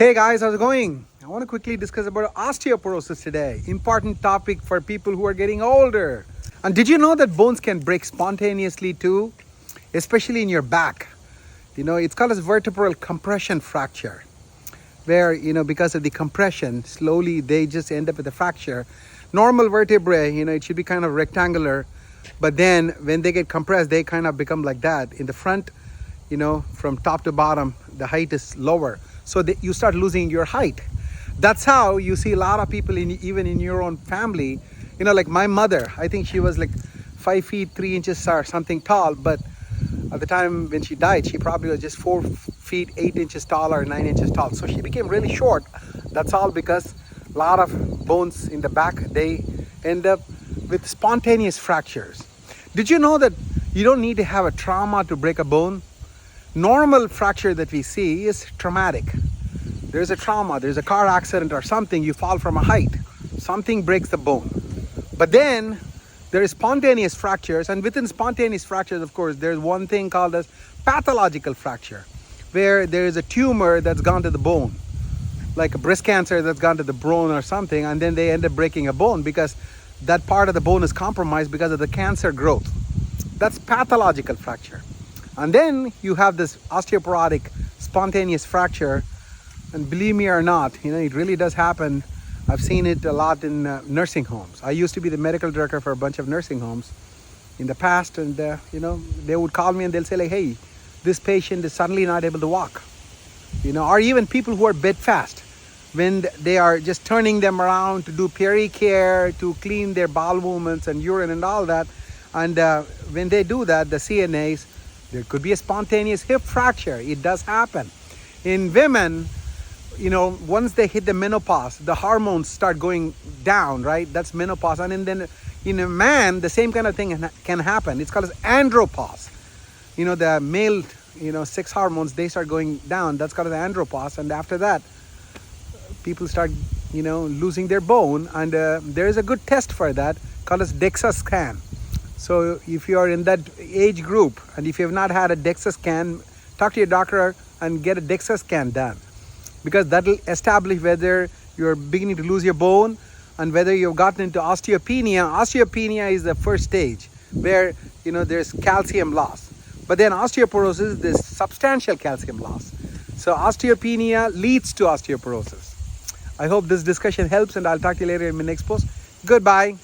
Hey guys, how's it going? I want to quickly discuss about osteoporosis today. Important topic for people who are getting older. And did you know that bones can break spontaneously too? Especially in your back. It's called as vertebral compression fracture. Where, because of the compression, slowly they just end up with a fracture. Normal vertebrae, it should be kind of rectangular. But then when they get compressed, they kind of become like that. In the front, from top to bottom, the height is lower. So you start losing your height. That's how you see a lot of people, even in your own family. Like my mother, I think she was like 5 feet 3 inches or something tall. But at the time when she died, she probably was just 4 feet 8 inches tall or 9 inches tall. So she became really short. That's all because a lot of bones in the back, they end up with spontaneous fractures. Did you know that you don't need to have a trauma to break a bone? Normal fracture that we see is traumatic. There's a trauma, there's a car accident or something, you fall from a height, something breaks the bone. But then there is spontaneous fractures, and within spontaneous fractures, of course, there's one thing called as pathological fracture, where there is a tumor that's gone to the bone, like a breast cancer that's gone to the bone or something, and then they end up breaking a bone because that part of the bone is compromised because of the cancer growth. That's pathological fracture. And then you have this osteoporotic spontaneous fracture, and believe me or not, it really does happen. I've seen it a lot in nursing homes. I used to be the medical director for a bunch of nursing homes in the past, and they would call me and they'll say like, hey, this patient is suddenly not able to walk, or even people who are bedfast, when they are just turning them around to do pericare, to clean their bowel movements and urine and all that, and when they do that, the CNAs, there could be a spontaneous hip fracture. It does happen. In women, once they hit the menopause, the hormones start going down, right? That's menopause. And then in a man, the same kind of thing can happen. It's called as andropause. The male, sex hormones, they start going down. That's called as andropause. And after that, people start, losing their bone. And there is a good test for that called as DEXA scan. So if you are in that age group, and if you have not had a DEXA scan, talk to your doctor and get a DEXA scan done, because that will establish whether you're beginning to lose your bone and whether you've gotten into osteopenia. Osteopenia is the first stage where there's calcium loss, but then osteoporosis, there's substantial calcium loss. So osteopenia leads to osteoporosis. I hope this discussion helps, and I'll talk to you later in my next post. Goodbye.